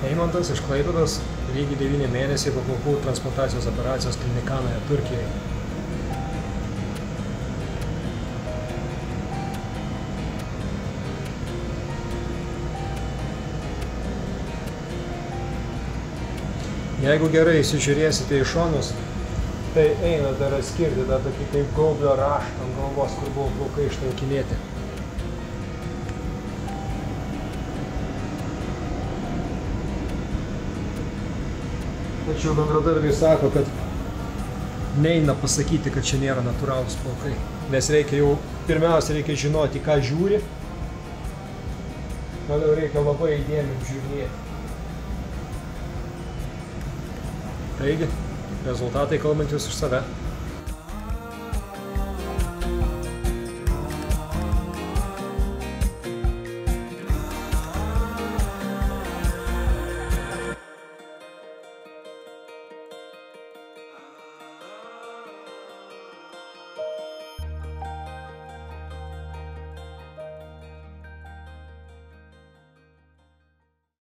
Eimantas iš Klaipėdos, lygiai 9 mėnesiai po plaukų transplantacijos operacijos Klinikanoje, Turkijoje. Jeigu gerai įsižiūrėsite į šonus, tai eina dar atskirti tą tokį kaip gaublio raštą ant galvos, kur buvo plaukai ištankinėti. Tačiau bendradarbiai sako, kad neina pasakyti, kad čia nėra natūralūs plaukai. Nes reikia jau, pirmiausia, reikia žinoti, ką žiūri. Toliau reikia labai įdėmiai žiūrėti. Taigi, rezultatai kalbantys už save.